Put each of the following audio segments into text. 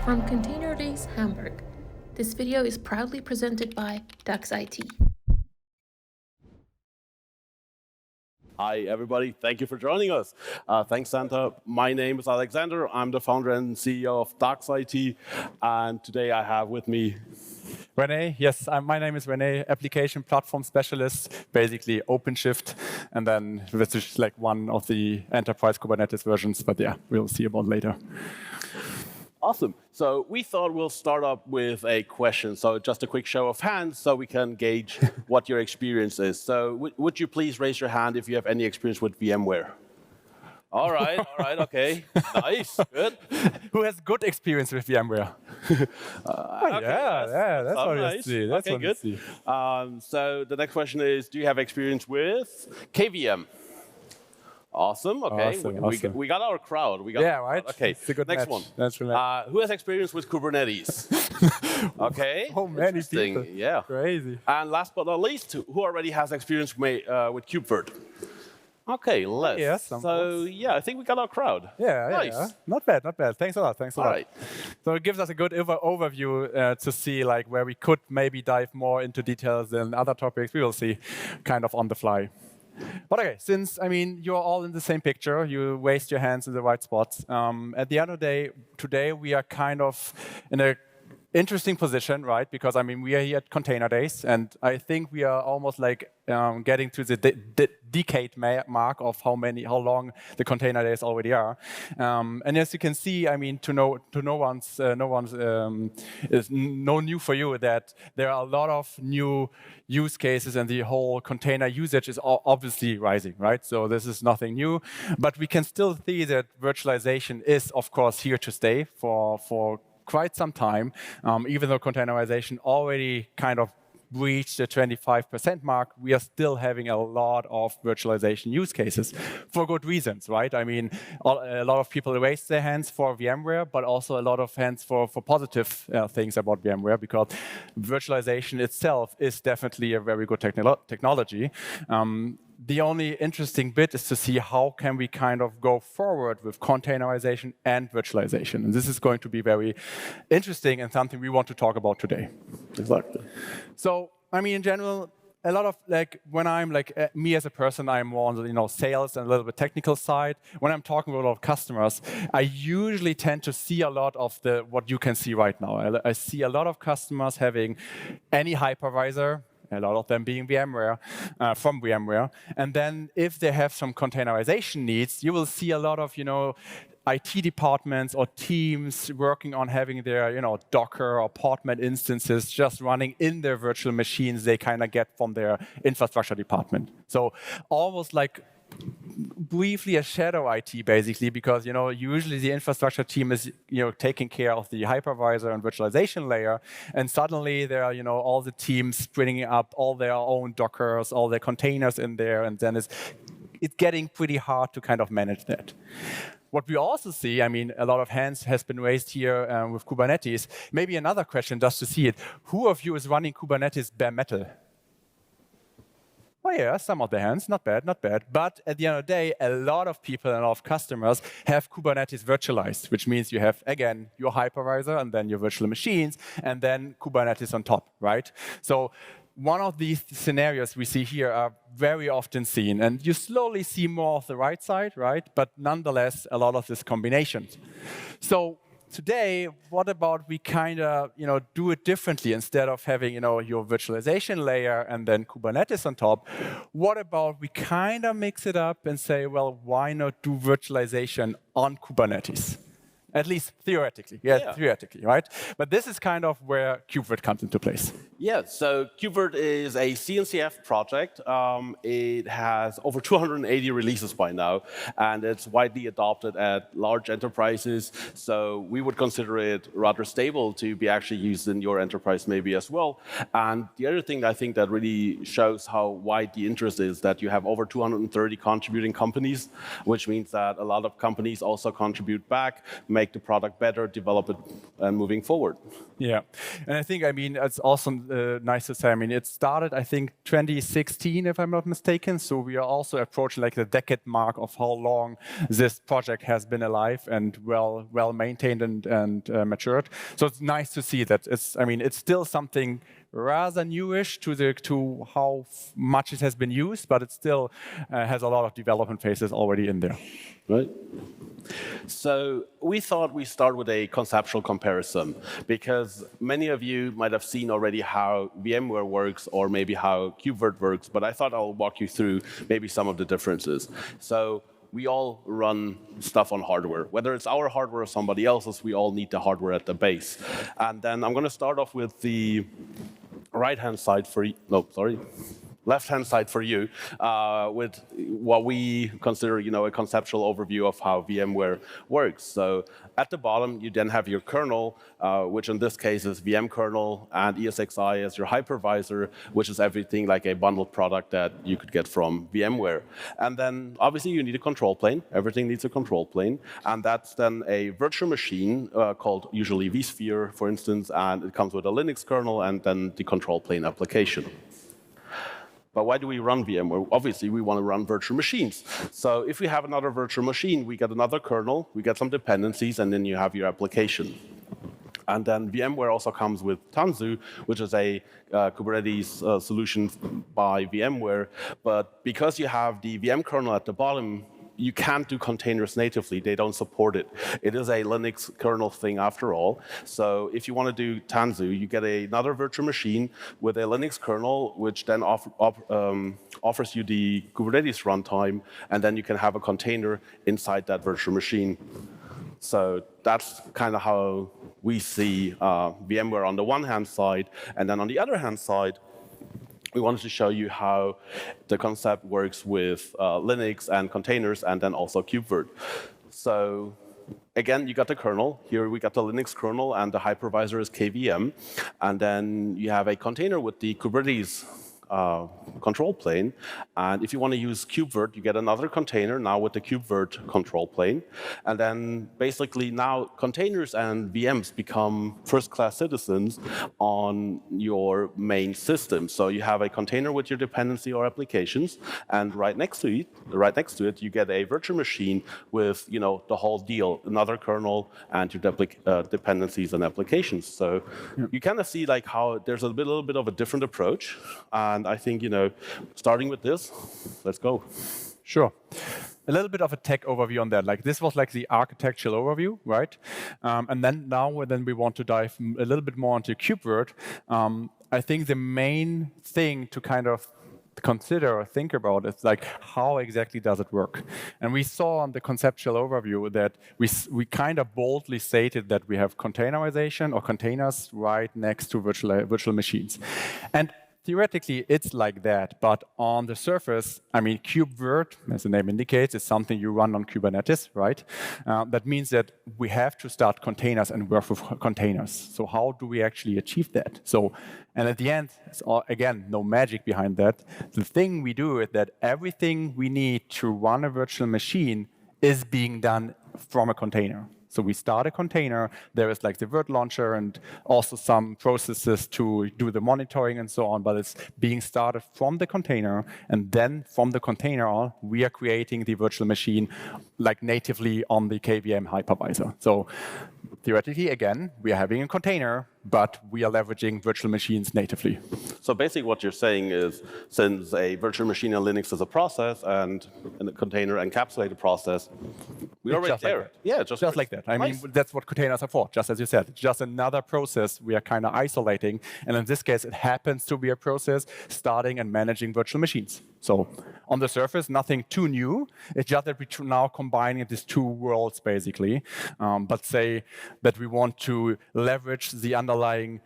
From ContainerDays Hamburg, this video is proudly presented by Dux IT. Hi, everybody. Thank you for joining us. Thanks, Santa. My name is Alexander. I'm the founder and CEO of Dux IT. And today I have with me Rene, yes, my name is Rene, application platform specialist, basically OpenShift, and then this is like one of the enterprise Kubernetes versions, but yeah, we'll see about later. Awesome. So we thought we'll start up with a question. So just a quick show of hands so we can gauge what your experience is. So would you please raise your hand if you have any experience with VMware? All right, okay. Nice, good. Who has good experience with VMware? Okay, that's what nice. you see. That's okay, what good. You see. So the next question is, do you have experience with KVM? Awesome, okay. Awesome. We got our crowd. Right? Okay, it's a good next match. one. That's right. Who has experience with Kubernetes? Okay. Oh, many people. Yeah. Crazy. And last but not least, who already has experience with KubeVirt? Okay, let's. Yeah, so, yeah, I think we got our crowd. Yeah, nice. Yeah. Not bad, not bad. Thanks a lot, All right. So it gives us a good overview to see like where we could maybe dive more into details than other topics. We will see kind of on the fly. But okay, since, you're all in the same picture, you raised your hands in the right spots. At the end of the day, today we are kind of in a interesting position, right? Because we are here at ContainerDays, and I think we are almost like getting to the decade mark of how long the ContainerDays already are. And as you can see, no new for you that there are a lot of new use cases, and the whole container usage is obviously rising, right? So this is nothing new, but we can still see that virtualization is, of course, here to stay for quite some time, even though containerization already kind of reached the 25% mark, we are still having a lot of virtualization use cases for good reasons, right? A lot of people raised their hands for VMware, but also a lot of hands for positive things about VMware, because virtualization itself is definitely a very good technology. The only interesting bit is to see how can we kind of go forward with containerization and virtualization. And this is going to be very interesting and something we want to talk about today. Exactly. So, in general, a lot of when I'm me as a person, I'm more on the sales and a little bit technical side. When I'm talking with a lot of customers, I usually tend to see a lot of what you can see right now. I see a lot of customers having any hypervisor, a lot of them being VMware, from VMware. And then if they have some containerization needs, you will see a lot of, IT departments or teams working on having their, Docker or Podman instances just running in their virtual machines they kind of get from their infrastructure department. So almost like briefly a shadow IT, basically, because usually the infrastructure team is taking care of the hypervisor and virtualization layer, and suddenly there are all the teams spinning up all their own Dockers, all their containers in there, and then it's getting pretty hard to kind of manage that. What we also see, a lot of hands has been raised here with Kubernetes. Maybe another question just to see it: who of you is running Kubernetes bare metal? Oh yeah, some of the hands, not bad. But at the end of the day, a lot of people and a lot of customers have Kubernetes virtualized, which means you have, again, your hypervisor and then your virtual machines and then Kubernetes on top, right? So one of these scenarios we see here are very often seen, and you slowly see more of the right side, right? But nonetheless, a lot of this combinations. So today, what about we kind of do it differently? Instead of having your virtualization layer and then Kubernetes on top, what about we kind of mix it up and say, well, why not do virtualization on Kubernetes? At least theoretically, theoretically, right? But this is kind of where KubeVirt comes into place. Yeah, so KubeVirt is a CNCF project. It has over 280 releases by now, and it's widely adopted at large enterprises. So we would consider it rather stable to be actually used in your enterprise maybe as well. And the other thing I think that really shows how wide the interest is that you have over 230 contributing companies, which means that a lot of companies also contribute back, make the product better, develop it, and moving forward. Yeah, and I think, it's awesome nice to say. I mean, it started, I think, 2016, if I'm not mistaken. So we are also approaching like the decade mark of how long this project has been alive and well maintained and matured. So it's nice to see that it's still something rather newish to how much it has been used, but it still has a lot of development phases already in there. Right. So we thought we'd start with a conceptual comparison, because many of you might have seen already how VMware works or maybe how KubeVirt works, but I thought I'll walk you through maybe some of the differences. So we all run stuff on hardware. Whether it's our hardware or somebody else's, we all need the hardware at the base. And then I'm going to start off with the right-hand side for you. No, sorry. Left-hand side for you, with what we consider, a conceptual overview of how VMware works. So at the bottom, you then have your kernel, which in this case is VM kernel, and ESXi as your hypervisor, which is everything like a bundled product that you could get from VMware. And then obviously you need a control plane. Everything needs a control plane, and that's then a virtual machine called usually vSphere, for instance, and it comes with a Linux kernel and then the control plane application. But why do we run VMware? Obviously, we want to run virtual machines. So if we have another virtual machine, we get another kernel, we get some dependencies, and then you have your application. And then VMware also comes with Tanzu, which is a Kubernetes solution by VMware. But because you have the VM kernel at the bottom, you can't do containers natively. They don't support it. It is a Linux kernel thing after all. So if you want to do Tanzu, you get another virtual machine with a Linux kernel, which then offers you the Kubernetes runtime, and then you can have a container inside that virtual machine. So that's kind of how we see VMware on the one hand side. And then on the other hand side, we wanted to show you how the concept works with Linux and containers, and then also KubeVirt. So again, you got the kernel. Here we got the Linux kernel, and the hypervisor is KVM. And then you have a container with the Kubernetes control plane. And if you want to use KubeVirt, you get another container now with the KubeVirt control plane. And then basically now containers and VMs become first-class citizens on your main system. So you have a container with your dependency or applications, and right next to it, you get a virtual machine with the whole deal, another kernel and your dependencies and applications. So you kind of see like how there's a little bit of a different approach. And I think, starting with this, let's go. Sure. A little bit of a tech overview on that. Like this was like the architectural overview, right? And then we want to dive a little bit more into KubeVirt. I think the main thing to kind of consider or think about is like how exactly does it work? And we saw on the conceptual overview that we kind of boldly stated that we have containerization or containers right next to virtual machines. And theoretically, it's like that, but on the surface, I mean, KubeVirt, as the name indicates, is something you run on Kubernetes, right? That means that we have to start containers and work with containers. So how do we actually achieve that? And at the end, it's all, again, no magic behind that. The thing we do is that everything we need to run a virtual machine is being done from a container. So we start a container, there is like the Virt launcher and also some processes to do the monitoring and so on, but it's being started from the container, and then from the container, we are creating the virtual machine like natively on the KVM hypervisor. So theoretically, again, we are having a container, but we are leveraging virtual machines natively. So basically what you're saying is, since a virtual machine in Linux is a process and a container encapsulated process, we're already there. Like yeah, just like that. I mean, that's what containers are for, just as you said. Just another process we are kind of isolating. And in this case, it happens to be a process starting and managing virtual machines. So on the surface, nothing too new. It's just that we're now combining these two worlds, basically. But say that we want to leverage the underlying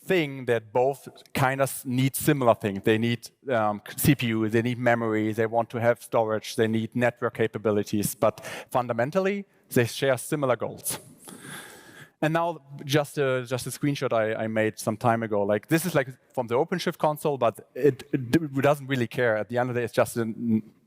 thing that both kind of need similar things. They need CPU, they need memory, they want to have storage, they need network capabilities, but fundamentally, they share similar goals. And now, just a screenshot I made some time ago. Like this is like from the OpenShift console, but it doesn't really care. At the end of the day, it's just a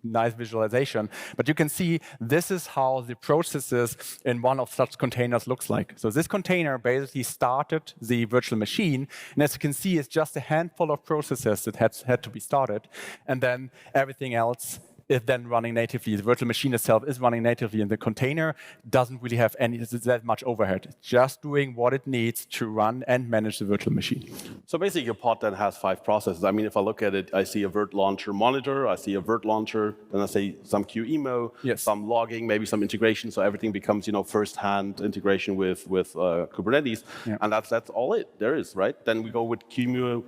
nice visualization. But you can see this is how the processes in one of such containers looks like. So this container basically started the virtual machine, and as you can see, it's just a handful of processes that had to be started, and then everything else is then running natively. The virtual machine itself is running natively, and the container doesn't really have that much overhead. It's just doing what it needs to run and manage the virtual machine. So basically, your pod then has 5 processes. I mean, if I look at it, I see a Virt launcher monitor, I see a Virt launcher, then I see some QEMO, yes, some logging, maybe some integration. So everything becomes, first-hand integration with Kubernetes, yeah. And that's all there is, right? Then we go with QEMO,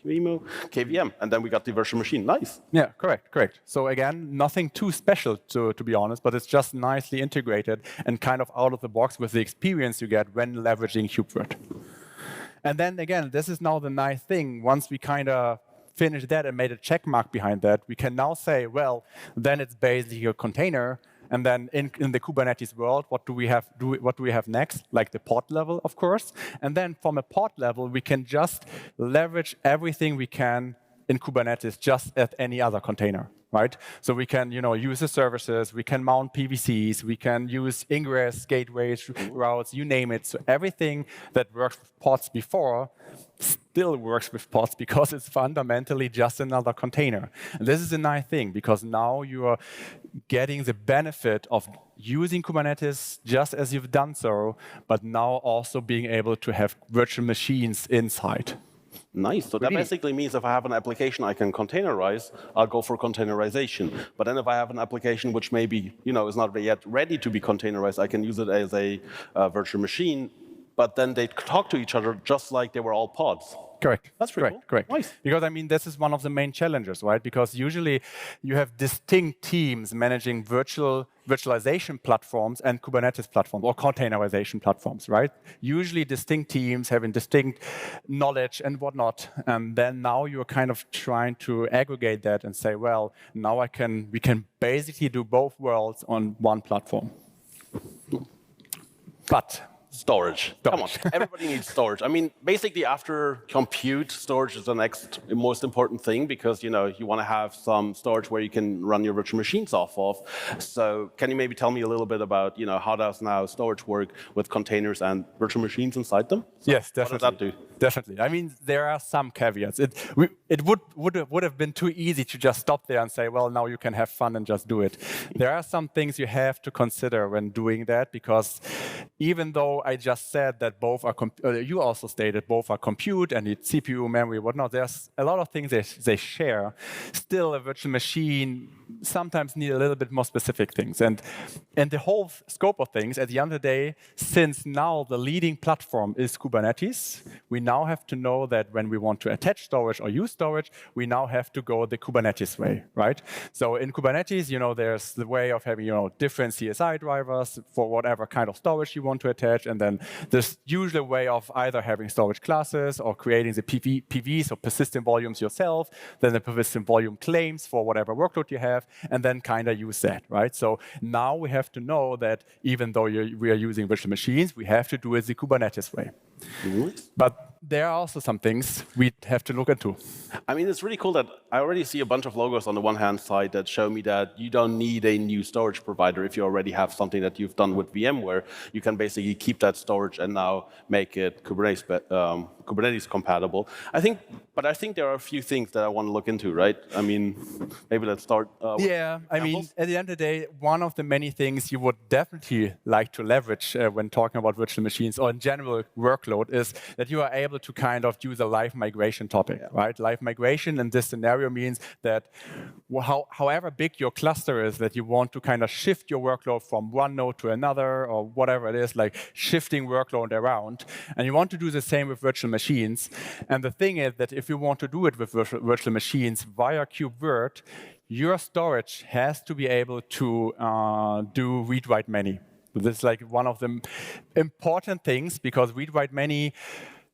KVM, and then we got the virtual machine. Nice. Yeah, correct. So again, nothing too special to be honest, but it's just nicely integrated and kind of out of the box with the experience you get when leveraging KubeVirt. And then again, this is now the nice thing. Once we kind of finished that and made a check mark behind that, we can now say, well, then it's basically a container. And then in the Kubernetes world, what do we have next? Like the pod level, of course. And then from a pod level, we can just leverage everything we can in Kubernetes just as any other container, right? So we can, use the services, we can mount PVCs, we can use ingress, gateways, routes, you name it. So everything that worked with pods before still works with pods because it's fundamentally just another container. And this is a nice thing because now you are getting the benefit of using Kubernetes just as you've done so, but now also being able to have virtual machines inside. Nice. So that basically means if I have an application I can containerize, I'll go for containerization. But then if I have an application which maybe is not yet ready to be containerized, I can use it as a virtual machine. But then they talk to each other just like they were all pods. Correct. That's pretty cool. Correct. Nice. Because this is one of the main challenges, right? Because usually you have distinct teams managing virtualization platforms and Kubernetes platforms or containerization platforms, right? Usually distinct teams having distinct knowledge and whatnot. And then now you're kind of trying to aggregate that and say, well, now we can basically do both worlds on one platform. But storage. Come on, everybody needs storage. I mean, basically after compute, storage is the next most important thing because, you want to have some storage where you can run your virtual machines off of. So can you maybe tell me a little bit about, how does now storage work with containers and virtual machines inside them? So yes, definitely. What does that do? Definitely. I mean, there are some caveats. It would have been too easy to just stop there and say, well, now you can have fun and just do it. There are some things you have to consider when doing that because even though I just said that both are, you also stated both are compute and it's CPU, memory, whatnot, there's a lot of things they share. Still, a virtual machine sometimes need a little bit more specific things. And the whole scope of things, at the end of the day, since now the leading platform is Kubernetes, we now have to know that when we want to attach storage or use storage, we now have to go the Kubernetes way, right? So in Kubernetes, there's the way of having, different CSI drivers for whatever kind of storage you want to attach. And then there's usually a way of either having storage classes or creating the PVs or persistent volumes yourself, then the persistent volume claims for whatever workload you have, and then kind of use that, right? So now we have to know that even though we are using virtual machines, we have to do it the Kubernetes way. But there are also some things we have to look into. I mean, it's really cool that I already see a bunch of logos on the one hand side that show me that you don't need a new storage provider if you already have something that you've done with VMware. You can basically keep that storage and now make it Kubernetes compatible. I think there are a few things that I want to look into, right? I mean, maybe let's start. Yeah, I mean, at the end of the day, one of the many things you would definitely like to leverage when talking about virtual machines or in general workload is that you are able to kind of use a live migration topic, right? Live migration in this scenario means that however big your cluster is, that you want to kind of shift your workload from one node to another or whatever it is, like shifting workload around. And you want to do the same with virtual machines. And the thing is that if you want to do it with virtual machines via KubeVirt, your storage has to be able to do read-write-many. This is like one of the important things because read-write-many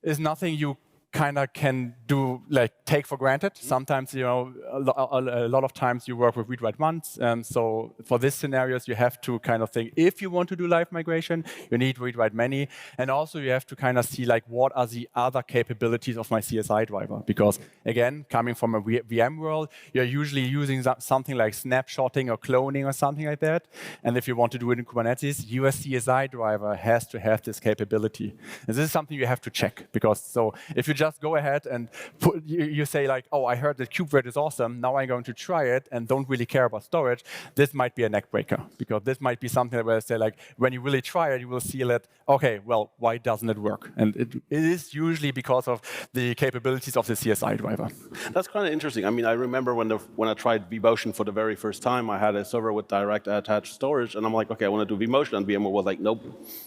is nothing you kind of can do take for granted. Sometimes, a lot of times you work with read-write once. So for these scenarios, you have to kind of think, if you want to do live migration, you need read-write many. And also you have to kind of see what are the other capabilities of my CSI driver. Because again, coming from a VM world, you're usually using something like snapshotting or cloning or something like that. And if you want to do it in Kubernetes, your CSI driver has to have this capability. And this is something you have to check. Because so if you just go ahead and you say oh, I heard that KubeVirt is awesome, now I'm going to try it and don't really care about storage, this might be a neck breaker. Because this might be something where I say when you really try it, you will see that, okay, well, why doesn't it work? And it is usually because of the capabilities of the CSI driver. That's kind of interesting. I mean, I remember when I tried vMotion for the very first time, I had a server with direct attached storage, and I'm like, okay, I want to do vMotion, and VMware was like, nope,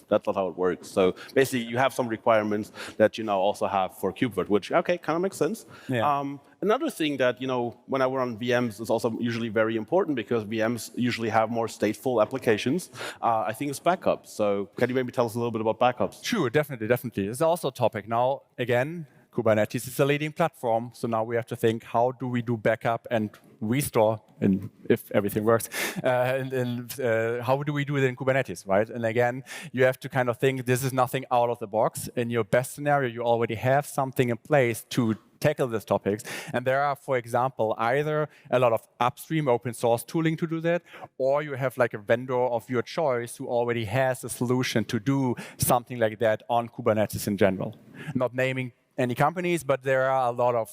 that's not how it works. So basically, you have some requirements that you now also have for KubeVirt, which, okay, kind of makes sense. Yeah. Another thing that, when I run VMs is also usually very important because VMs usually have more stateful applications. I think it's backup. So can you maybe tell us a little bit about backups? Sure, definitely. It's also a topic. Now, again, Kubernetes is a leading platform. So now we have to think, how do we do backup and restore, and if everything works, how do we do it in Kubernetes, right? And again, you have to kind of think this is nothing out of the box. In your best scenario, you already have something in place to tackle these topics. And there are, for example, either a lot of upstream open source tooling to do that, or you have a vendor of your choice who already has a solution to do something like that on Kubernetes in general. Not naming any companies, but there are a lot of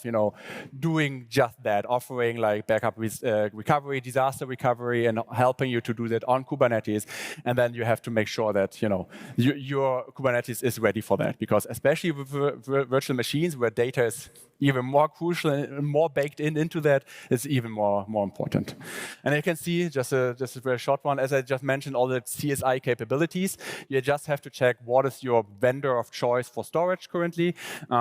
doing just that, offering backup recovery, disaster recovery, and helping you to do that on Kubernetes. And then you have to make sure that your Kubernetes is ready for that, because especially with virtual machines where data is even more crucial and more baked into that, it's even more important. And you can see just a very short one, as I just mentioned, all the CSI capabilities. You just have to check what is your vendor of choice for storage currently.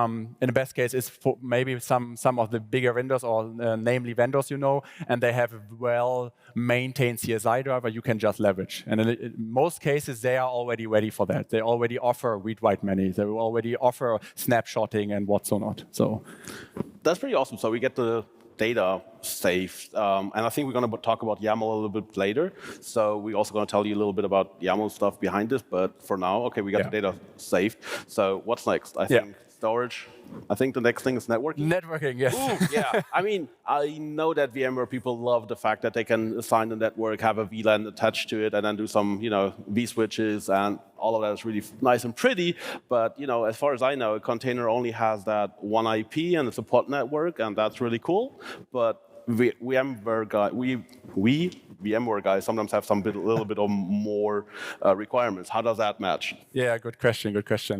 In the best case, it's for maybe some of the bigger vendors, or namely vendors and they have a well-maintained CSI driver you can just leverage. And in most cases, they are already ready for that. They already offer read-write many. They already offer snapshotting and what's not. So that's pretty awesome. So we get the data saved. And I think we're going to talk about YAML a little bit later. So we're also going to tell you a little bit about YAML stuff behind this. But for now, okay, we got the data saved. So what's next? I think storage. I think the next thing is networking. Networking, yes. Ooh, yeah. I mean, I know that VMware people love the fact that they can assign the network, have a VLAN attached to it, and then do some, vSwitches, and all of that is really nice and pretty. But, as far as I know, a container only has that one IP, and it's a pod network, and that's really cool. But VMware guys sometimes have a little bit of more requirements. How does that match? Yeah, good question.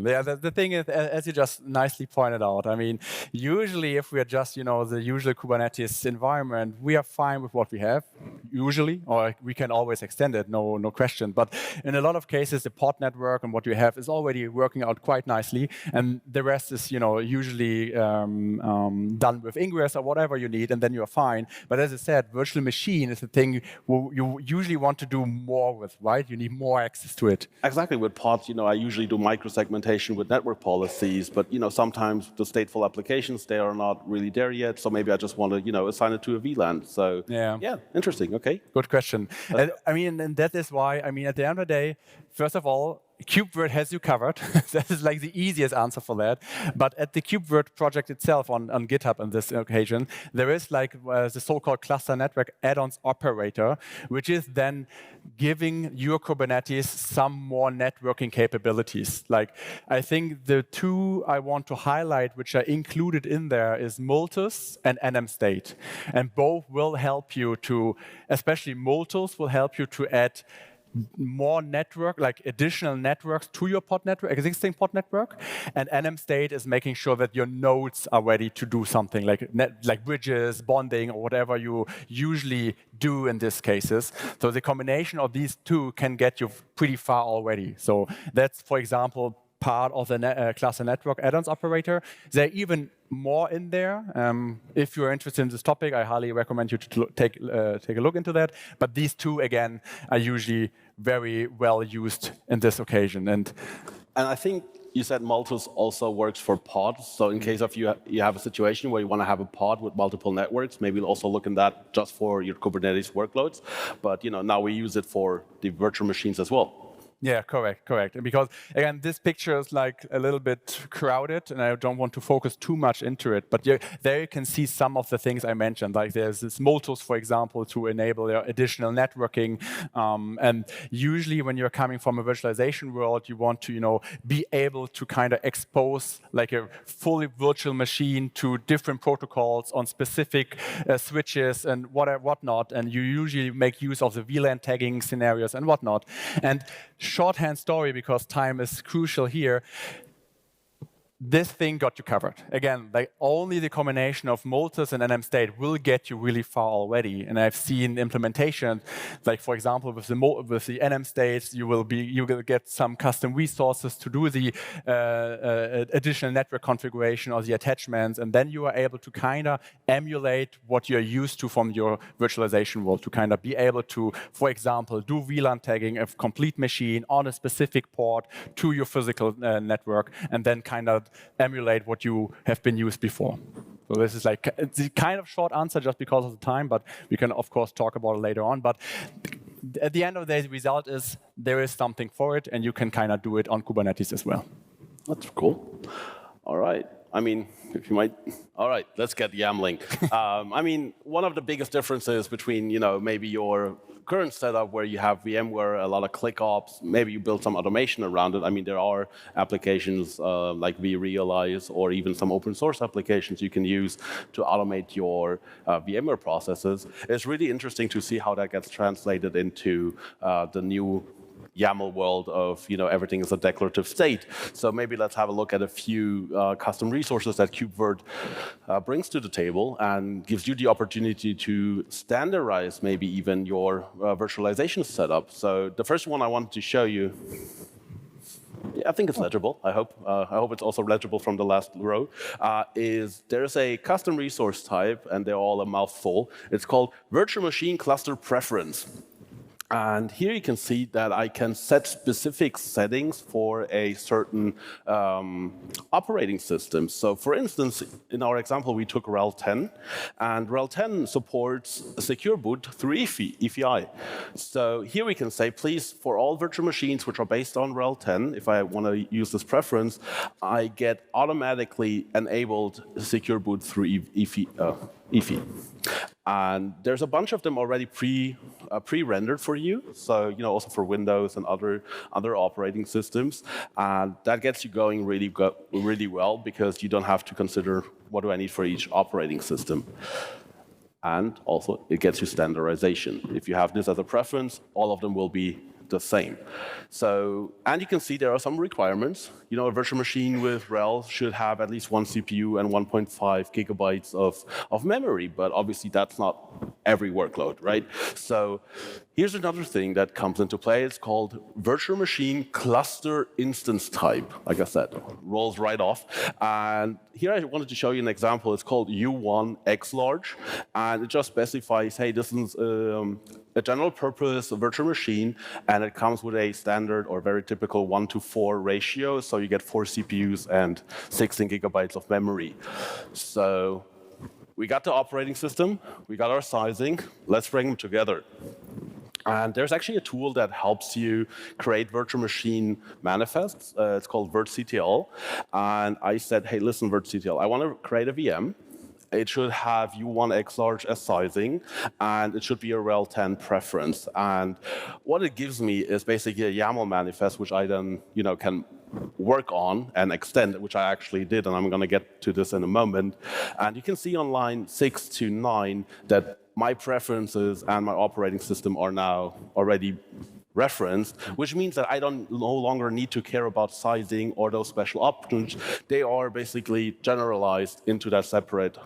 Yeah, the thing is, as you just nicely pointed out, I mean, usually if we are just, the usual Kubernetes environment, we are fine with what we have, usually, or we can always extend it, no question. But in a lot of cases, the pod network and what you have is already working out quite nicely, and the rest is, usually done with ingress or whatever you need, and then you're fine. But as I said, virtual machine is the thing you usually want to do more with, right? You need more access to it. Exactly. With pods, I usually do microsegmentation with network policies, but sometimes the stateful applications, they are not really there yet. So maybe I just want to, assign it to a VLAN. So yeah, interesting. Okay. Good question. And that is why, at the end of the day, first of all, KubeVirt has you covered. That is the easiest answer for that. But at the KubeVirt project itself on GitHub on this occasion, there is the so-called cluster network add-ons operator, which is then giving your Kubernetes some more networking capabilities. I think the two I want to highlight, which are included in there, is Multus and nmstate. And both will help you to, especially Multus will help you to add more network, additional networks to your pod network, existing pod network, and nmstate is making sure that your nodes are ready to do something like bridges, bonding, or whatever you usually do in these cases. So the combination of these two can get you pretty far already. So that's, for example, part of the cluster network add-ons operator. There are even more in there. If you're interested in this topic, I highly recommend you to take a look into that. But these two, again, are usually very well used in this occasion. And I think, you said Multus also works for pods. So in case of you have a situation where you want to have a pod with multiple networks, maybe we'll also look at that just for your Kubernetes workloads. But now we use it for the virtual machines as well. Yeah, correct. And because, again, this picture is like a little bit crowded, and I don't want to focus too much into it. But there you can see some of the things I mentioned. Like there's this Multus, for example, to enable additional networking. And usually when you're coming from a virtualization world, you want to, be able to kind of expose like a fully virtual machine to different protocols on specific switches and whatnot. And you usually make use of the VLAN tagging scenarios and whatnot. And shorthand story, because time is crucial here, this thing got you covered. Again, like only the combination of Multus and NM state will get you really far already. And I've seen implementation, like for example, with the NM states, you will get some custom resources to do the additional network configuration or the attachments, and then you are able to kind of emulate what you're used to from your virtualization world, to kind of be able to, for example, do VLAN tagging of complete machine on a specific port to your physical network, and then kind of emulate what you have been used before. So this is like it's a kind of short answer just because of the time, but we can of course talk about it later on. But at the end of the day, the result is there is something for it, and you can kind of do it on Kubernetes as well. That's cool. All right. I mean, if you might. All right, let's get YAMLing. I mean, one of the biggest differences between, maybe your current setup where you have VMware, a lot of ClickOps, maybe you build some automation around it. I mean, there are applications like vRealize or even some open source applications you can use to automate your VMware processes. It's really interesting to see how that gets translated into the new YAML world of everything is a declarative state. So maybe let's have a look at a few custom resources that KubeVirt brings to the table and gives you the opportunity to standardize maybe even your virtualization setup. So the first one I wanted to show you, I think it's legible. I hope it's also legible from the last row. There's a custom resource type, and they're all a mouthful. It's called Virtual Machine Cluster Preference. And here you can see that I can set specific settings for a certain operating system. So for instance, in our example, we took RHEL 10, and RHEL 10 supports secure boot through EFI. So here we can say, please, for all virtual machines which are based on RHEL 10, if I want to use this preference, I get automatically enabled secure boot through EFI. And there's a bunch of them already pre-rendered for you. So also for Windows and other operating systems, and that gets you going really well because you don't have to consider what do I need for each operating system. And also it gets you standardization. If you have this as a preference, all of them will be the same. So, and you can see there are some requirements. A virtual machine with RHEL should have at least one CPU and 1.5 gigabytes of memory, but obviously that's not every workload, right? So here's another thing that comes into play. It's called virtual machine cluster instance type. Like I said, rolls right off. And here I wanted to show you an example. It's called U1 X large, and it just specifies, hey, this is a general purpose virtual machine, and it comes with a standard or very typical 1:4 ratio, so you get 4 CPUs and 16 gigabytes of memory. So we got the operating system, we got our sizing, let's bring them together. And there's actually a tool that helps you create virtual machine manifests. It's called VirtCTL. And I said, hey, listen, VirtCTL, I want to create a VM. It should have U1 X large as sizing, and it should be a RHEL 10 preference. And what it gives me is basically a YAML manifest, which I then can work on and extend, which I actually did, and I'm going to get to this in a moment. And you can see on line 6 to 9 that my preferences and my operating system are now already referenced, which means that I no longer need to care about sizing or those special options. They are basically generalized into that separate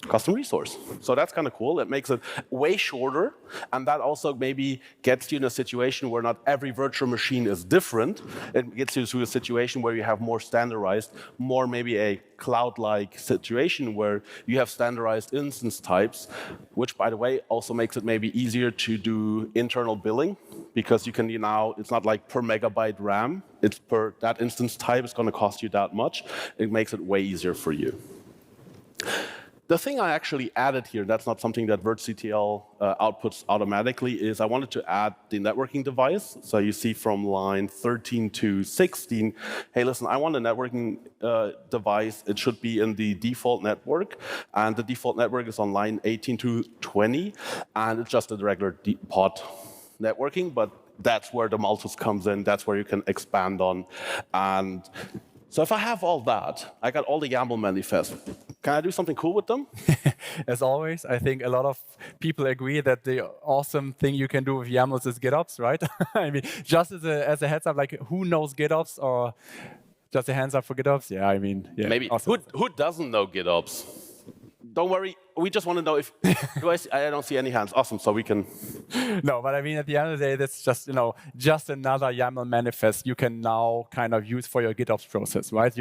custom resource. So that's kind of cool. It makes it way shorter, and that also maybe gets you in a situation where not every virtual machine is different. It gets you to a situation where you have more standardized, more maybe a cloud-like situation where you have standardized instance types, which, by the way, also makes it maybe easier to do internal billing, because you can now, it's not like per megabyte RAM, it's per that instance type is going to cost you that much. It makes it way easier for you. The thing I actually added here, that's not something that virtctl outputs automatically, is I wanted to add the networking device. So you see from line 13 to 16, hey, listen, I want a networking device. It should be in the default network. And the default network is on line 18 to 20. And it's just a regular pod networking, but that's where the Malthus comes in. That's where you can expand on. And so if I have all that, I got all the YAML manifests. Can I do something cool with them? As always, I think a lot of people agree that the awesome thing you can do with YAMLs is GitOps, right? I mean, just as a heads up, like who knows GitOps, or just a hands up for GitOps? Yeah, I mean, yeah. Maybe. Awesome. Who doesn't know GitOps? Don't worry, we just want to know if, I don't see any hands. Awesome, so we can. No, but I mean, at the end of the day, that's just, just another YAML manifest you can now kind of use for your GitOps process, right?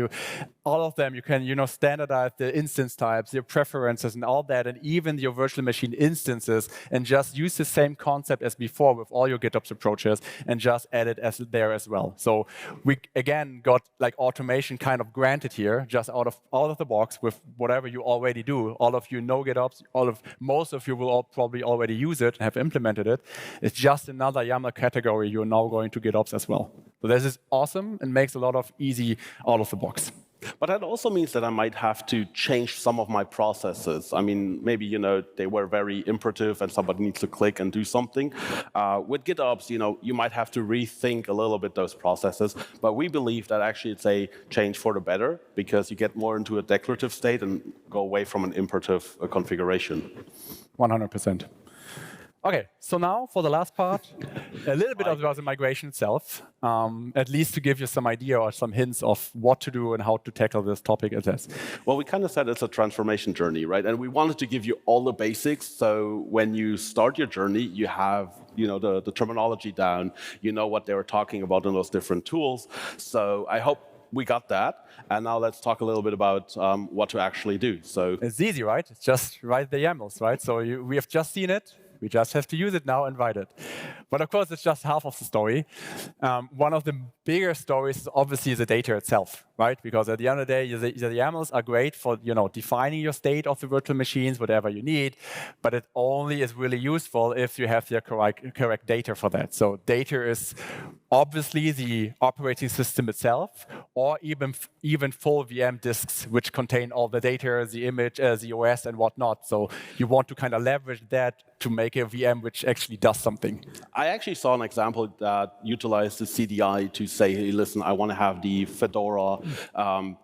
All of them, you can, standardize the instance types, your preferences and all that, and even your virtual machine instances, and just use the same concept as before with all your GitOps approaches, and just add it there as well. So we, again, got like automation kind of granted here, just out of the box with whatever you already do. All of you know GitOps, most of you will probably already use it and have implemented it. It's just another YAML category you're now going to GitOps as well. So this is awesome and makes a lot of easy out of the box. But that also means that I might have to change some of my processes. I mean, maybe, they were very imperative and somebody needs to click and do something. With GitOps, you might have to rethink a little bit those processes. But we believe that actually it's a change for the better, because you get more into a declarative state and go away from an imperative configuration. 100%. Okay, so now for the last part, a little bit about the migration itself, at least to give you some idea or some hints of what to do and how to tackle this topic as this. Well, we kind of said it's a transformation journey, right? And we wanted to give you all the basics, so when you start your journey, you have the terminology down, you know what they were talking about in those different tools. So I hope we got that. And now let's talk a little bit about what to actually do. So it's easy, right? It's just write the YAMLs, right? So we have just seen it. We just have to use it now and write it. But of course, it's just half of the story. One of the bigger stories is obviously the data itself, right? Because at the end of the day, the YAMLs are great for defining your state of the virtual machines, whatever you need. But it only is really useful if you have the correct data for that. So data is obviously the operating system itself, or even full VM disks, which contain all the data, the image, the OS, and whatnot. So you want to kind of leverage that to make a VM which actually does something. I actually saw an example that utilized the CDI to say, hey, listen, I want to have the Fedora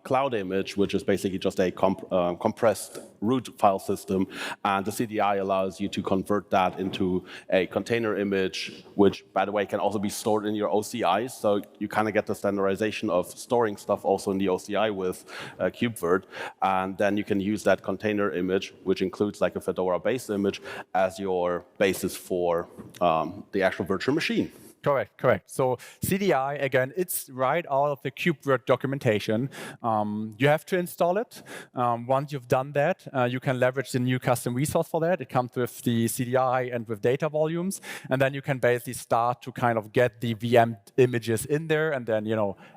cloud image, which is basically just a compressed root file system. And the CDI allows you to convert that into a container image, which, by the way, can also be stored in your OCI. So you kind of get the standardization of storing stuff also in the OCI with KubeVirt. And then you can use that container image, which includes like a Fedora-based image, as your basis for the actual virtual machine. Correct. So CDI, again, it's right out of the KubeVirt documentation. You have to install it. Once you've done that, you can leverage the new custom resource for that. It comes with the CDI and with data volumes. And then you can basically start to kind of get the VM images in there, and then,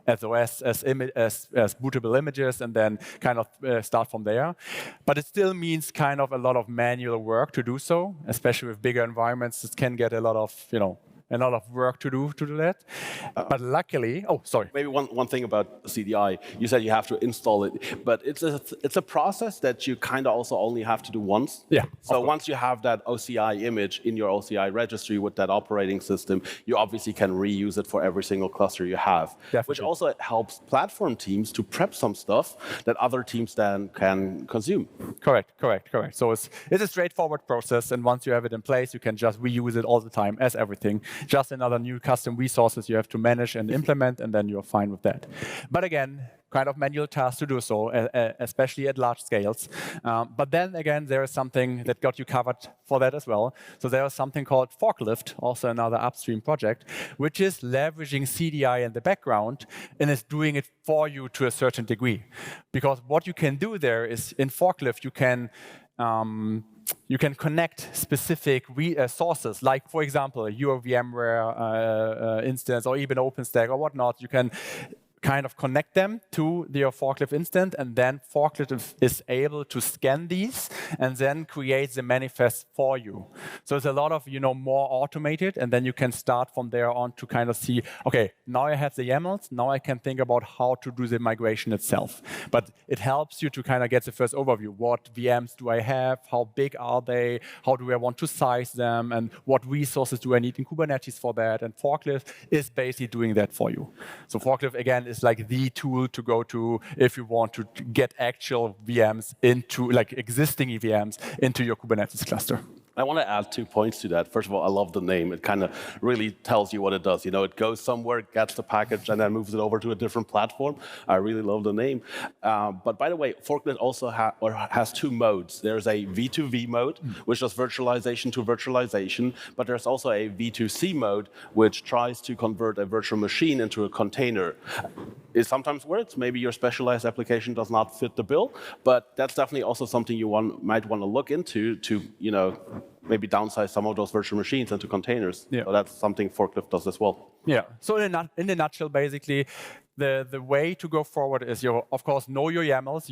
as OS, as bootable images, and then kind of start from there. But it still means kind of a lot of manual work to do so, especially with bigger environments. It can get a lot of, a lot of work to do that. But luckily, Maybe one thing about CDI, you said you have to install it, but it's a process that you kind of also only have to do once. Yeah. So once you have that OCI image in your OCI registry with that operating system, you obviously can reuse it for every single cluster you have. Definitely. Which also helps platform teams to prep some stuff that other teams then can consume. Correct. So it's a straightforward process, and once you have it in place, you can just reuse it all the time as everything. Just another new custom resources you have to manage and implement, and then you're fine with that. But again, kind of manual task to do so, especially at large scales. But then again, there is something that got you covered for that as well. So there is something called Forklift, also another upstream project, which is leveraging CDI in the background and is doing it for you to a certain degree. Because what you can do there is in Forklift, you can connect specific sources, like, for example, your VMware instance or even OpenStack or whatnot. You can kind of connect them to your Forklift instance, and then Forklift is able to scan these and then create the manifest for you. So it's a lot of more automated, and then you can start from there on to kind of see, okay, now I have the YAMLs, now I can think about how to do the migration itself. But it helps you to kind of get the first overview. What VMs do I have? How big are they? How do I want to size them? And what resources do I need in Kubernetes for that? And Forklift is basically doing that for you. So Forklift, again, is like the tool to go to if you want to get actual VMs into, like existing VMs, into your Kubernetes cluster. I want to add 2 points to that. First of all, I love the name. It kind of really tells you what it does. It goes somewhere, gets the package, and then moves it over to a different platform. I really love the name. But by the way, Forklift also has 2 modes. There's a V2V mode, which does virtualization to virtualization. But there's also a V2C mode, which tries to convert a virtual machine into a container. It sometimes works. Maybe your specialized application does not fit the bill. But that's definitely also something you might want to look into to, maybe downsize some of those virtual machines into containers. Yeah. So that's something Forklift does as well. Yeah. So in a nutshell, basically, the way to go forward is of course, know your YAMLs,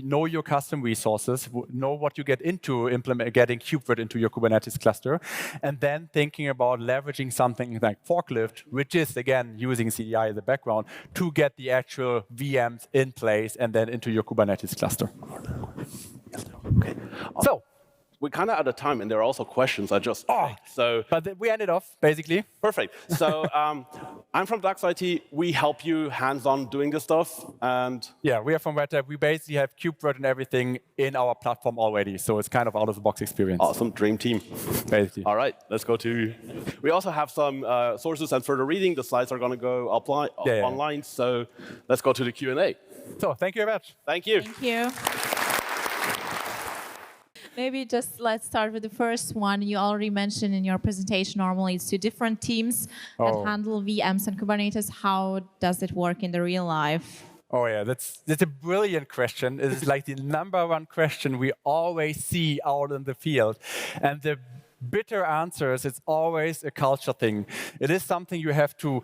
know your custom resources, know what you get into getting KubeVirt into your Kubernetes cluster, and then thinking about leveraging something like Forklift, which is, again, using CDI in the background to get the actual VMs in place and then into your Kubernetes cluster. Okay. So, we're kind of out of time, and there are also questions I just But we ended off, basically. Perfect. So I'm from Dax IT. We help you hands-on doing this stuff. And yeah, we are from Red Hat. We basically have KubeVirt and everything in our platform already. So it's kind of out-of-the-box experience. Awesome. Dream team. Basically. All right. Let's go to... We also have some sources and further reading. The slides are going to go online. So let's go to the Q&A. So thank you very much. Thank you. Thank you. Maybe just let's start with the first one. You already mentioned in your presentation, normally it's 2 different teams that handle VMs and Kubernetes. How does it work in the real life? Oh yeah, that's a brilliant question. It is like the #1 question we always see out in the field. And the bitter answer is it's always a culture thing. It is something you have to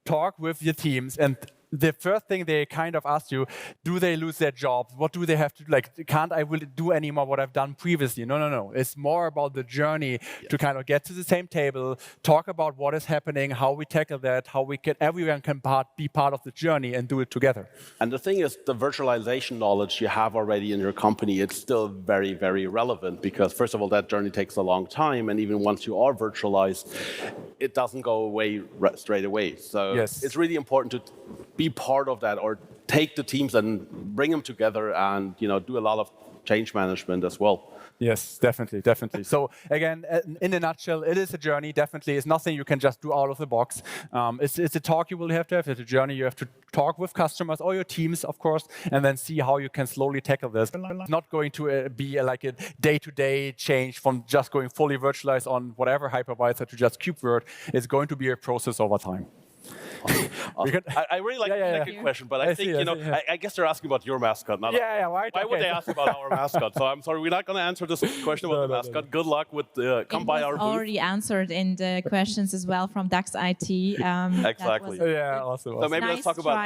talk with your teams, and the first thing they kind of ask you, do they lose their jobs? What do they have to, can't I really do anymore what I've done previously? No. It's more about the journey to kind of get to the same table, talk about what is happening, how we tackle that, how everyone can be part of the journey and do it together. And the thing is, the virtualization knowledge you have already in your company, it's still very, very relevant because, first of all, that journey takes a long time. And even once you are virtualized, it doesn't go away straight away. So it's really important to be part of that, or take the teams and bring them together and do a lot of change management as well. Yes, definitely. So again, in a nutshell, it is a journey. Definitely, it's nothing you can just do out of the box. It's a talk you will have to have. It's a journey you have to talk with customers or your teams, of course, and then see how you can slowly tackle this. It's not going to be like a day-to-day change from just going fully virtualized on whatever hypervisor to just KubeVirt. It's going to be a process over time. Awesome. I really like the second question, but I think, I guess they're asking about your mascot. Not right. Why would they ask about our mascot? So I'm sorry, we're not going to answer this question about the mascot. Good luck with come by our booth. Already answered in the questions as well from Dax IT. Exactly. Awesome. So maybe let's talk about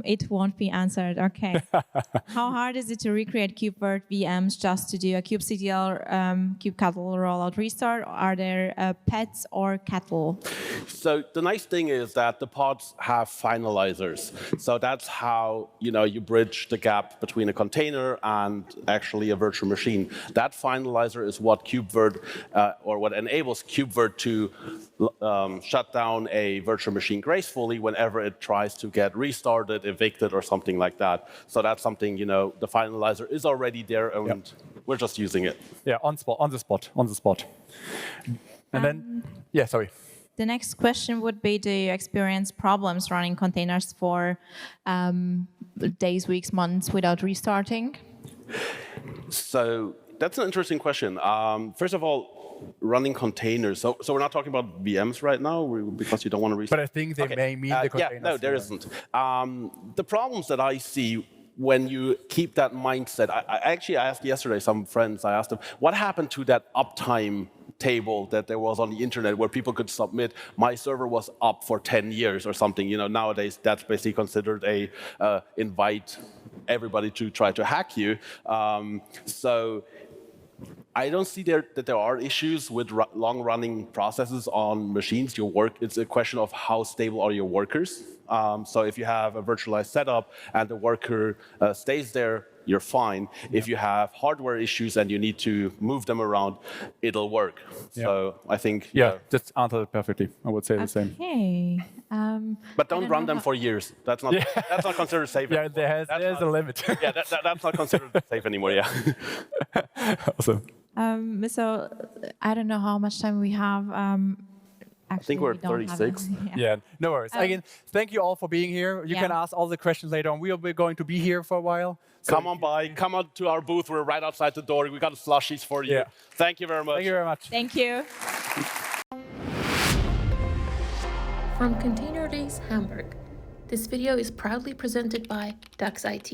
it won't be answered. Okay. How hard is it to recreate KubeVirt VMs just to do a kubectl, kubectl rollout restart? Are there pets or cattle? So the nice thing is that the pods have finalizers. So that's how you bridge the gap between a container and actually a virtual machine. That finalizer is what KubeVirt, or what enables KubeVirt to shut down a virtual machine gracefully whenever it tries to get restarted, evicted, or something like that. So that's something, the finalizer is already there, and we're just using it. Yeah, on the spot. And then, sorry. The next question would be, do you experience problems running containers for days, weeks, months without restarting? So that's an interesting question. First of all, running containers. So we're not talking about VMs right now because you don't want to restart. But I think they may mean the containers. Yeah, no, there isn't. The problems that I see when you keep that mindset, I actually asked yesterday some friends, I asked them, what happened to that uptime table that there was on the internet where people could submit, my server was up for 10 years or something. You know, nowadays that's basically considered a invite everybody to try to hack you. So I don't see that there are issues with long-running processes on machines. It's a question of how stable are your workers. So if you have a virtualized setup and the worker stays there, you're fine. If you have hardware issues and you need to move them around, it'll work. So I think just answered it perfectly. I would say the same. Okay. But don't run them for years. That's not considered safe. Yeah, there's a limit. Yeah, that's not considered safe anymore. Yeah. Awesome. So I don't know how much time we have. I think we're at 36. Yeah, no worries. Again, thank you all for being here. You can ask all the questions later on. We are going to be here for a while. So come on by. Come on to our booth. We're right outside the door. We got slushies for you. Yeah. Thank you very much. Thank you very much. Thank you. From ContainerDays Hamburg, this video is proudly presented by DAX IT.